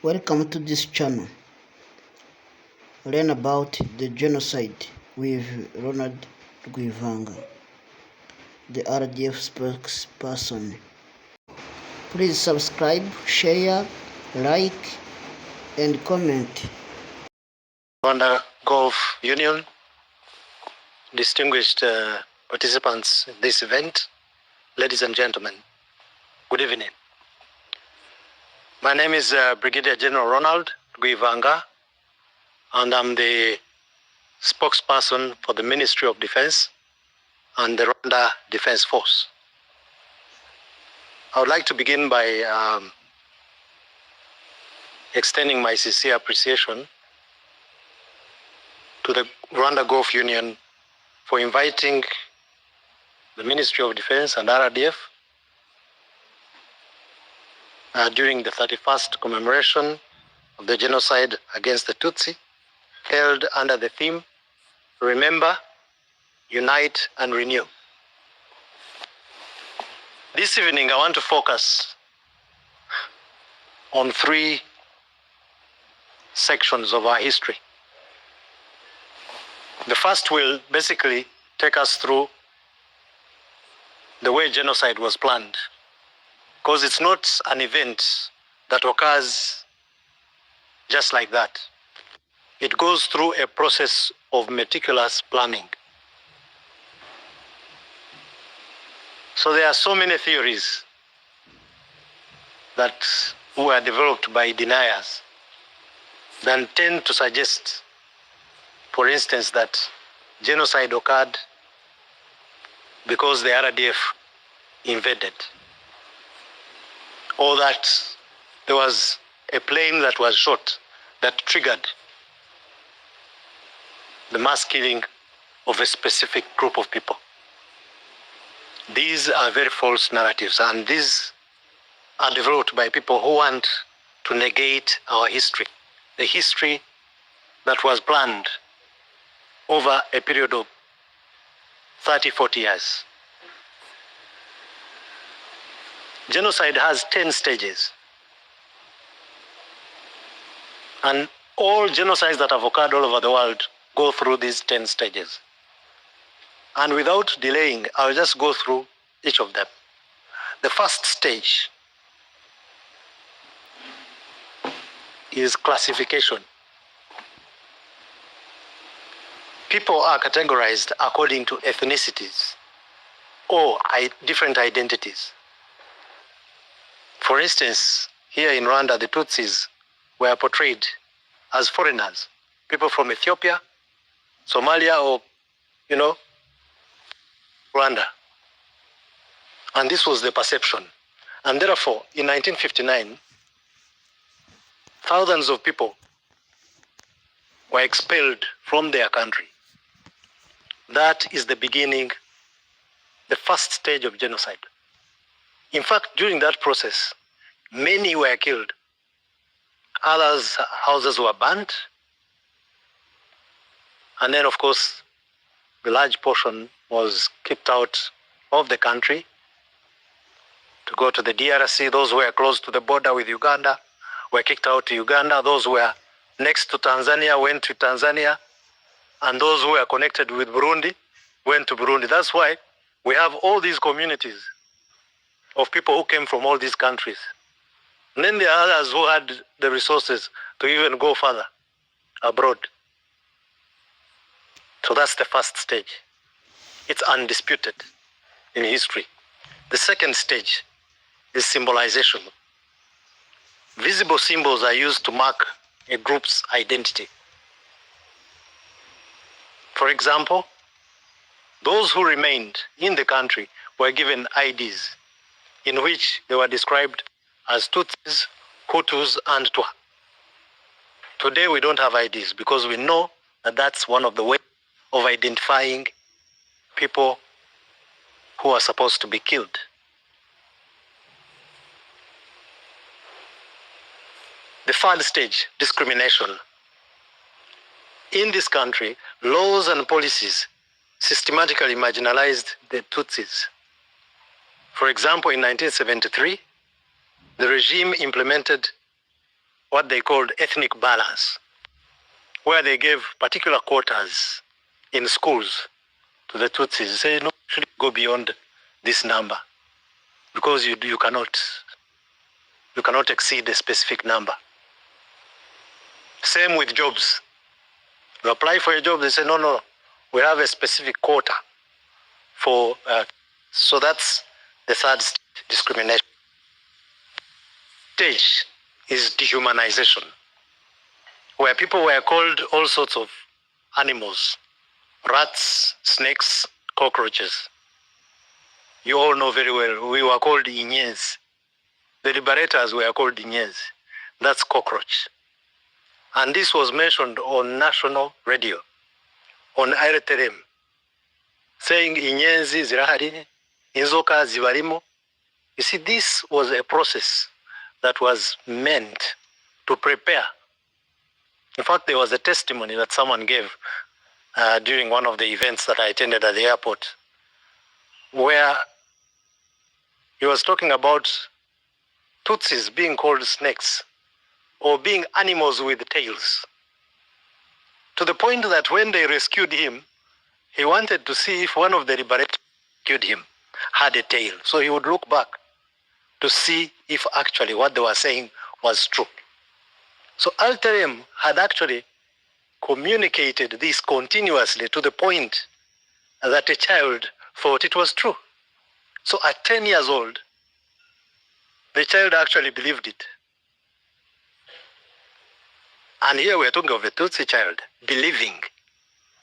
Welcome to this channel. Learn about the genocide with Ronald Rwivanga, the RDF spokesperson. Please subscribe, share, like, and comment. Rwanda Golf Union, distinguished participants in this event, ladies and gentlemen, good evening. My name is Brigadier General Ronald Rwivanga, and I'm the spokesperson for the Ministry of Defense and the Rwanda Defense Force. I would like to begin by extending my sincere appreciation to the Rwanda Golf Union for inviting the Ministry of Defense and RDF during the 31st commemoration of the genocide against the Tutsi, held under the theme, Remember, Unite and Renew. This evening I want to focus on three sections of our history. The first will basically take us through the way genocide was planned, because it's not an event that occurs just like that. It goes through a process of meticulous planning. So there are so many theories that were developed by deniers that tend to suggest, for instance, that genocide occurred because the RDF invaded, or that there was a plane that was shot that triggered the mass killing of a specific group of people. These are very false narratives, and these are developed by people who want to negate our history, the history that was planned over a period of 30, 40 years. Genocide has 10 stages. And all genocides that have occurred all over the world go through these 10 stages. And without delaying, I'll just go through each of them. The first stage is classification. People are categorized according to ethnicities or different identities. For instance, here in Rwanda, the Tutsis were portrayed as foreigners, people from Ethiopia, Somalia, or, Rwanda. And this was the perception. And therefore, in 1959, thousands of people were expelled from their country. That is the beginning, the first stage of genocide. In fact, during that process, many were killed. Others' houses were burnt. And then, of course, the large portion was kicked out of the country to go to the DRC. Those who were close to the border with Uganda were kicked out to Uganda. Those who were next to Tanzania went to Tanzania. And those who were connected with Burundi went to Burundi. That's why we have all these communities of people who came from all these countries. And then there are others who had the resources to even go further abroad. So that's the first stage. It's undisputed in history. The second stage is symbolization. Visible symbols are used to mark a group's identity. For example, those who remained in the country were given IDs in which they were described as Tutsis, Hutus, and Twa. Today we don't have IDs because we know that that's one of the ways of identifying people who are supposed to be killed. The third stage, discrimination. In this country, laws and policies systematically marginalized the Tutsis. For example, in 1973, the regime implemented what they called ethnic balance, where they gave particular quotas in schools to the Tutsis. Say, no, should go beyond this number because you cannot exceed a specific number. Same with jobs. You apply for a job, they say, no, we have a specific quota for, so that's the third discrimination. Stage is dehumanization, where people were called all sorts of animals, rats, snakes, cockroaches. You all know very well, we were called Inyes. The liberators were called Inyes. That's cockroach. And this was mentioned on national radio, on RTM, saying Inyenzi zirahari, inzoka zibarimo. You see, this was a process that was meant to prepare. In fact, there was a testimony that someone gave during one of the events that I attended at the airport, where he was talking about Tutsis being called snakes or being animals with tails, to the point that when they rescued him, he wanted to see if one of the liberators rescued him had a tail, so he would look back to see if actually what they were saying was true. So Alterem had actually communicated this continuously to the point that a child thought it was true. So at 10 years old, the child actually believed it. And here we're talking of a Tutsi child believing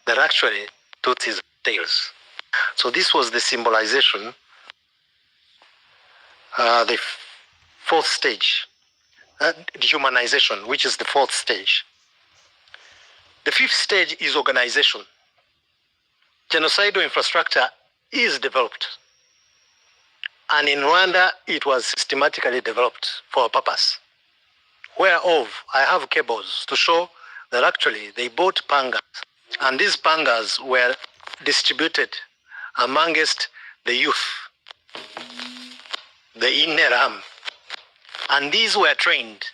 that actually Tutsis tails. So this was the symbolization, the fourth stage, dehumanization, which is the fourth stage. The fifth stage is organization. Genocidal infrastructure is developed. And in Rwanda, it was systematically developed for a purpose, whereof I have cables to show that actually they bought pangas, and these pangas were distributed amongst the youth, the Ineram, and these were trained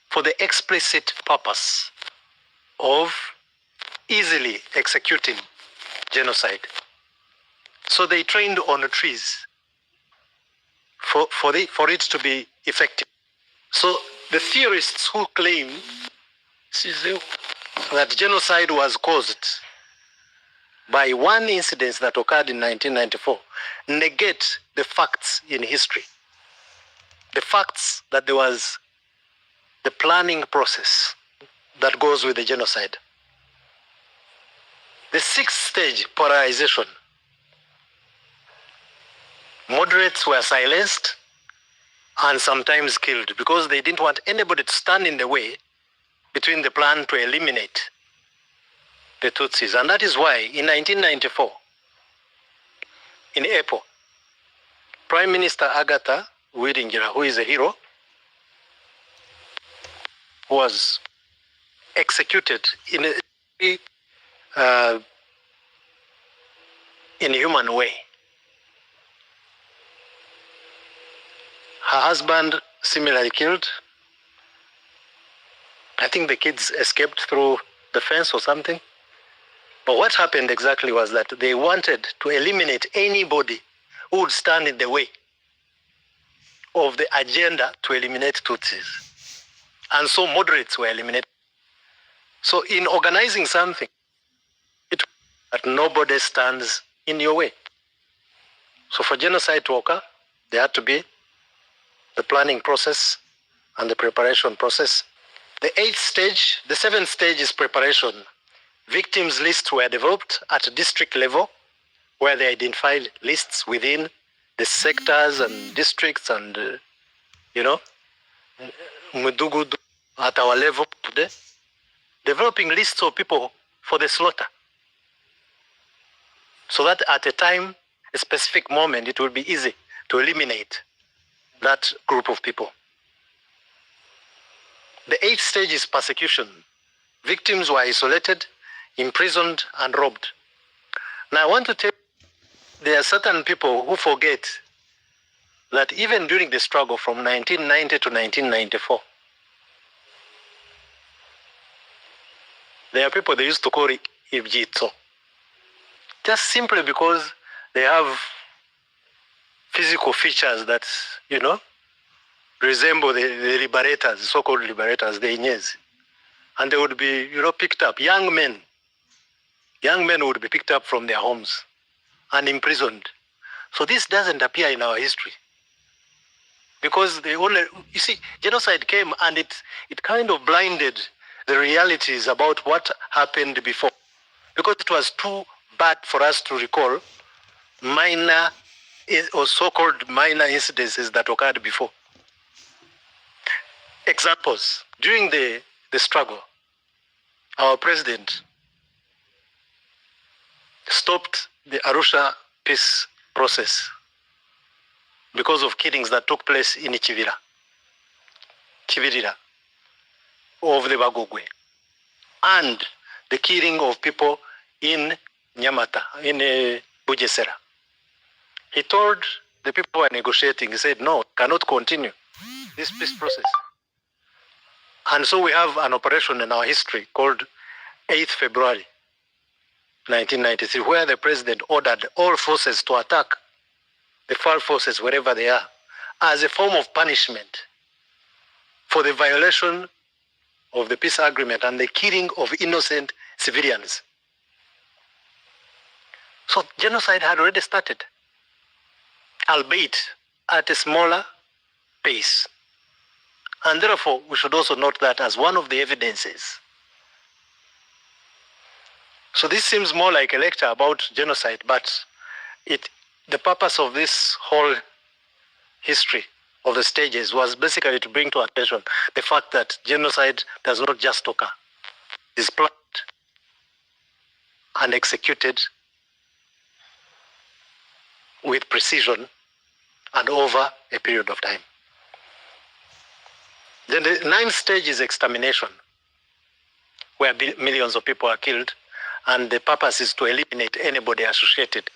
for the explicit purpose of easily executing genocide. So they trained on trees for it to be effective. So the theorists who claim that genocide was caused by one incident that occurred in 1994 negate the facts in history. The facts that there was the planning process that goes with the genocide. The sixth stage, polarization. Moderates were silenced and sometimes killed because they didn't want anybody to stand in the way between the plan to eliminate the Tutsis. And that is why in 1994, in April, Prime Minister Agatha Uwiringira, who is a hero, was executed in a inhuman way. Her husband similarly killed. I think the kids escaped through the fence or something. But what happened exactly was that they wanted to eliminate anybody who would stand in the way of the agenda to eliminate Tutsis. And so moderates were eliminated. So in organizing something, it that nobody stands in your way. So for genocide to occur, there had to be the planning process and the preparation process. The seventh stage is preparation. Victims lists were developed at district level, where they identified lists within the sectors and districts and, Mudugudu at our level today, developing lists of people for the slaughter. So that at a specific moment, it will be easy to eliminate that group of people. The eighth stage is persecution. Victims were isolated, imprisoned, and robbed. Now I want to tell you, there are certain people who forget that even during the struggle from 1990 to 1994, There are people they used to call it Ibjitso. Just simply because they have physical features that, resemble the liberators, so-called liberators, the Inyezi. And they would be, picked up. Young men would be picked up from their homes and imprisoned. So this doesn't appear in our history. Because genocide came and it kind of blinded the realities about what happened before. Because it was too bad for us to recall minor or so-called minor incidences that occurred before. Examples. During the struggle, our president stopped the Arusha peace process because of killings that took place in Chivirira of the Bagogwe, and the killing of people in Nyamata, in Bujesera. He told the people who were negotiating, he said, no, cannot continue this peace process. And so we have an operation in our history called 8th February 1993, where the president ordered all forces to attack the FARC forces wherever they are, as a form of punishment for the violation of the peace agreement and the killing of innocent civilians. So genocide had already started, albeit at a smaller pace. And therefore, we should also note that as one of the evidences. So this seems more like a lecture about genocide, but the purpose of this whole history of the stages was basically to bring to attention the fact that genocide does not just occur. It is planned and executed with precision and over a period of time. Then the 9th stage is extermination, where millions of people are killed, and the purpose is to eliminate anybody associated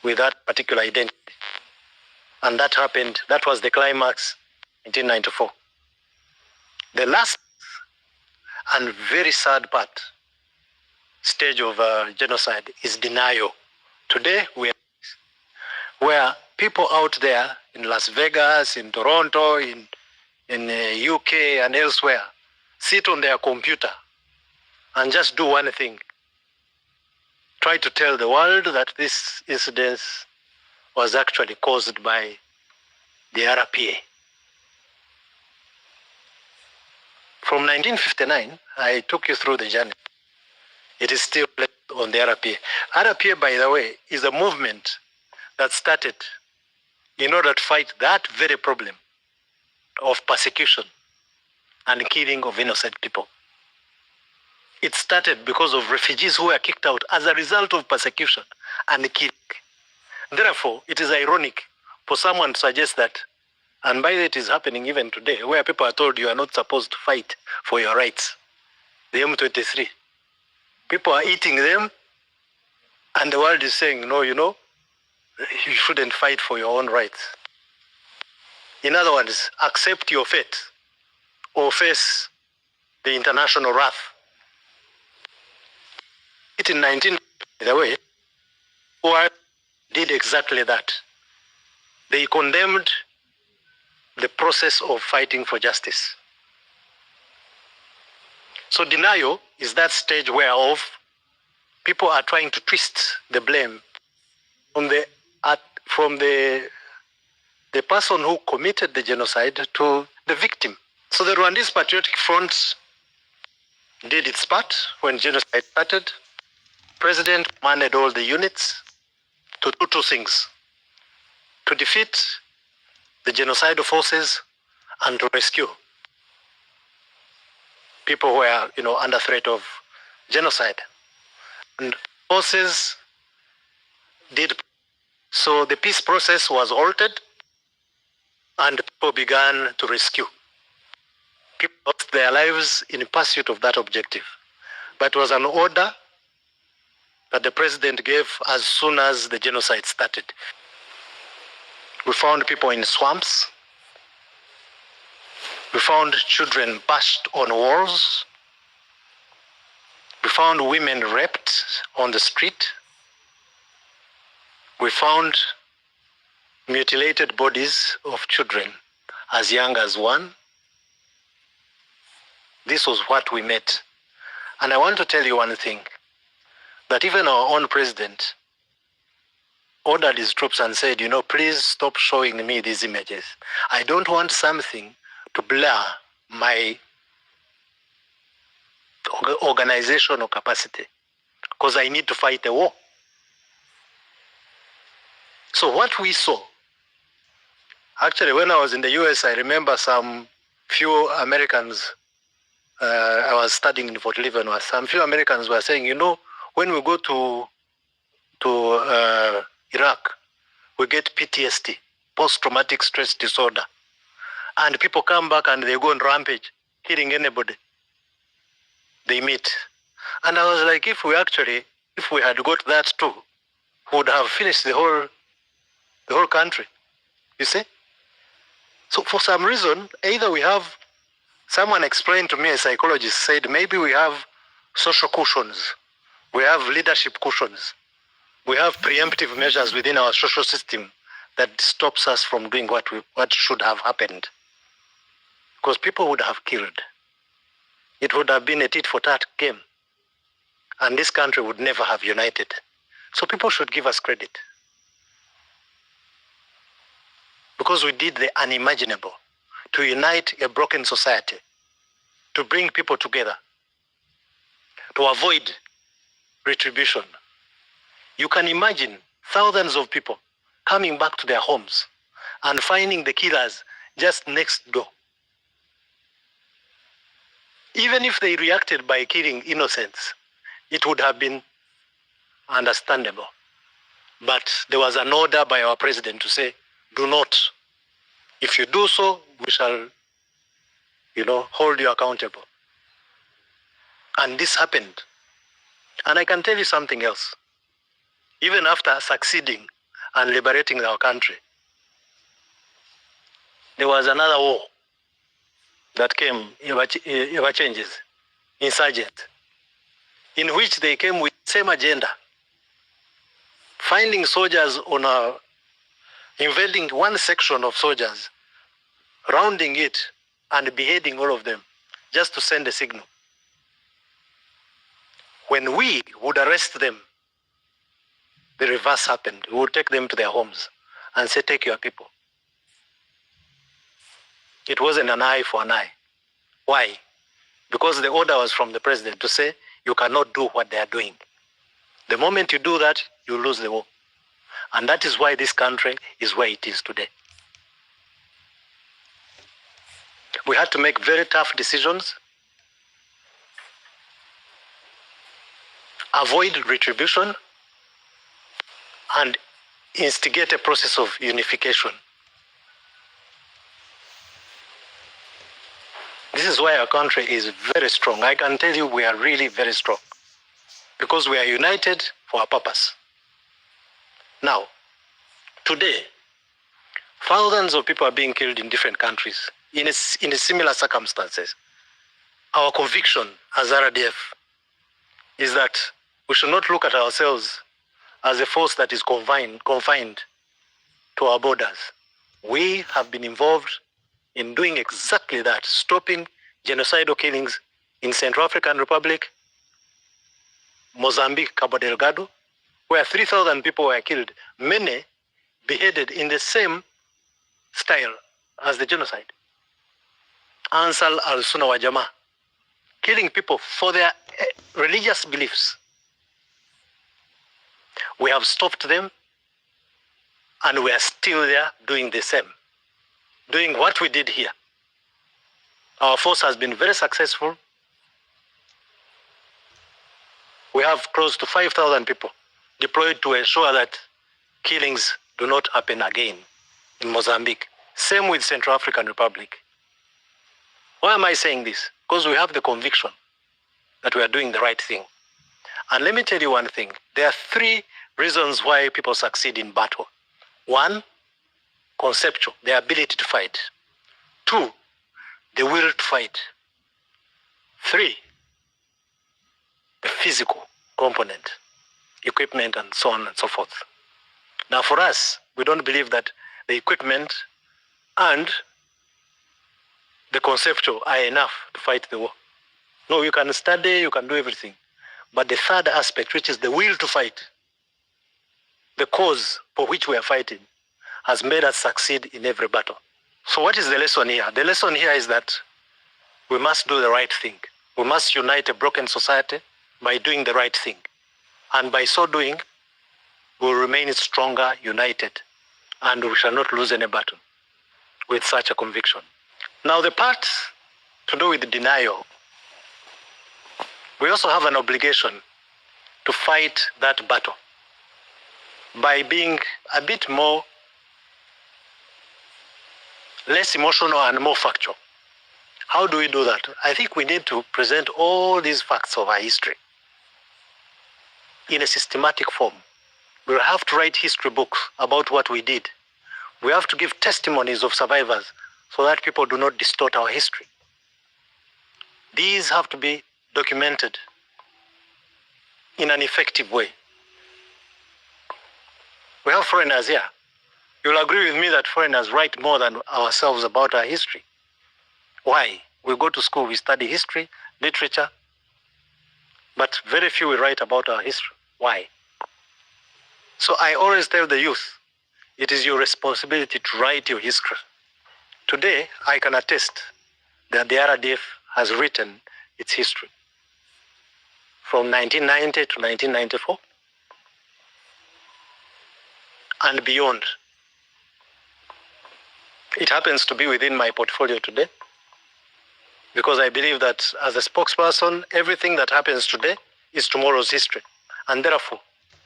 with that particular identity. And that happened, that was the climax, 1994. The last and very sad stage of genocide is denial. Today, where people out there in Las Vegas, in Toronto, in UK and elsewhere, sit on their computer and just do one thing. Try to tell the world that this incident was actually caused by the RPA. From 1959, I took you through the journey. It is still on the RPA. RPA, by the way, is a movement that started in order to fight that very problem of persecution and killing of innocent people. It started because of refugees who were kicked out as a result of persecution and killing. Therefore, it is ironic for someone to suggest that, and by that it is happening even today, where people are told you are not supposed to fight for your rights. The M23. People are eating them, and the world is saying, no, you shouldn't fight for your own rights. In other words, accept your fate or face the international wrath. It in 19, by the way, who did exactly that. They condemned the process of fighting for justice. So denial is that stage whereof people are trying to twist the blame from the person who committed the genocide to the victim. So the Rwandese Patriotic Front did its part when genocide started. President commanded all the units to do two things: to defeat the genocidal forces and to rescue people who were, under threat of genocide. And forces did so. The peace process was halted, and people began to rescue. People lost their lives in pursuit of that objective. But it was an order that the president gave as soon as the genocide started. We found people in swamps. We found children bashed on walls. We found women raped on the street. We found mutilated bodies of children as young as 1. This was what we met. And I want to tell you one thing, that even our own president ordered his troops and said, please stop showing me these images. I don't want something to blur my organizational capacity, because I need to fight a war. So what we saw, actually when I was in the US, I remember some few Americans, I was studying in Fort Leavenworth, some few Americans were saying, when we go to Iraq, we get PTSD, post-traumatic stress disorder. And people come back and they go on rampage, killing anybody they meet. And I was like, if we had got that too, we would have finished the whole country, you see? So for some reason, either we have, someone explained to me, a psychologist said, maybe we have social cushions, we have leadership cushions, we have preemptive measures within our social system that stops us from doing what should have happened. Because people would have killed. It would have been a tit-for-tat game. And this country would never have united. So people should give us credit. Because we did the unimaginable, to unite a broken society, to bring people together, to avoid retribution. You can imagine thousands of people coming back to their homes and finding the killers just next door. Even if they reacted by killing innocents, it would have been understandable. But there was an order by our president to say, do not. If you do so, we shall, hold you accountable. And this happened. And I can tell you something else. Even after succeeding and liberating our country, there was another war that came, ever changes, insurgent, in which they came with the same agenda, finding soldiers invading one section of soldiers, rounding it and beheading all of them, just to send a signal. When we would arrest them, the reverse happened. We would take them to their homes and say, take your people. It wasn't an eye for an eye. Why? Because the order was from the president to say, you cannot do what they are doing. The moment you do that, you lose the war. And that is why this country is where it is today. We had to make very tough decisions, avoid retribution, and instigate a process of unification. This is why our country is very strong. I can tell you we are really very strong, because we are united for a purpose. Now, today, thousands of people are being killed in different countries in similar circumstances. Our conviction as RDF is that we should not look at ourselves as a force that is confined to our borders. We have been involved in doing exactly that, stopping genocidal killings in Central African Republic, Mozambique, Cabo Delgado, where 3,000 people were killed, many beheaded in the same style as the genocide. Ansal al-Sunna wa Jamaa, killing people for their religious beliefs. We have stopped them, and we are still there doing the same, doing what we did here. Our force has been very successful. We have close to 5,000 people deployed to ensure that killings do not happen again in Mozambique. Same with Central African Republic. Why am I saying this? Because we have the conviction that we are doing the right thing. And let me tell you one thing. There are 3 reasons why people succeed in battle. 1, conceptual, the ability to fight. 2, the will to fight. 3, the physical component, equipment, and so on and so forth. Now, for us, we don't believe that the equipment and the conceptual are enough to fight the war. No, you can study, you can do everything. But the third aspect, which is the will to fight, the cause for which we are fighting, has made us succeed in every battle. So what is the lesson here? The lesson here is that we must do the right thing. We must unite a broken society by doing the right thing. And by so doing, we will remain stronger, united, and we shall not lose any battle with such a conviction. Now, the part to do with denial, we also have an obligation to fight that battle by being a bit less emotional and more factual. How do we do that? I think we need to present all these facts of our history in a systematic form. We have to write history books about what we did. We have to give testimonies of survivors so that people do not distort our history. These have to be documented in an effective way. We have foreigners here. You'll agree with me that foreigners write more than ourselves about our history. Why? We go to school, we study history, literature, but very few will write about our history. Why? So I always tell the youth, it is your responsibility to write your history. Today, I can attest that the RDF has written its history from 1990 to 1994 and beyond. It happens to be within my portfolio today because I believe that as a spokesperson, everything that happens today is tomorrow's history. And therefore,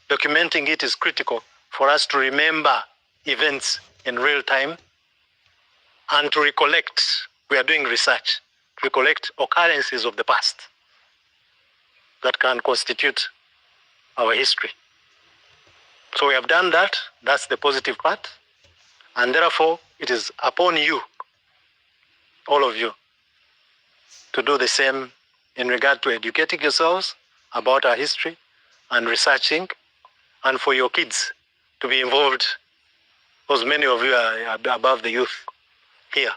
documenting it is critical for us to remember events in real time and to recollect. We are doing research to recollect occurrences of the past that can constitute our history. So we have done that. That's the positive part. And therefore, it is upon you, all of you, to do the same in regard to educating yourselves about our history and researching, and for your kids to be involved, because many of you are above the youth here.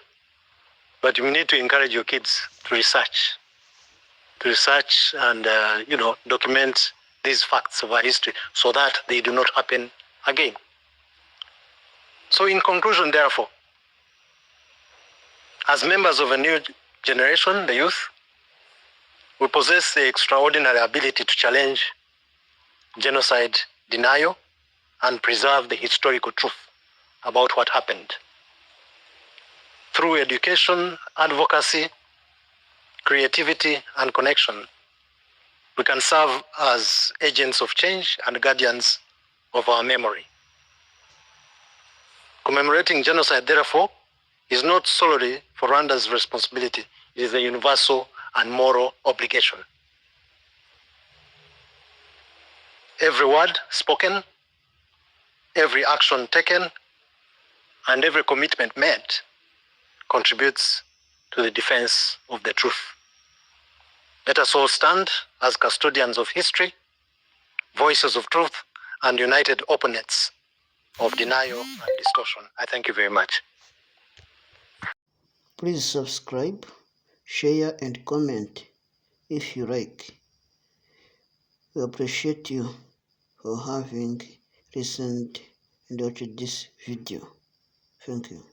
But you need to encourage your kids to research and document these facts of our history so that they do not happen again. So in conclusion, therefore, as members of a new generation, the youth, we possess the extraordinary ability to challenge genocide denial and preserve the historical truth about what happened. Through education, advocacy, creativity, and connection, we can serve as agents of change and guardians of our memory. Commemorating genocide, therefore, is not solely for Rwanda's responsibility. It is a universal and moral obligation. Every word spoken, every action taken, and every commitment made contributes to the defense of the truth. Let us all stand as custodians of history, voices of truth, and united opponents of denial and distortion. I thank you very much. Please subscribe, share, and comment if you like. We appreciate you for having listened and watched this video. Thank you.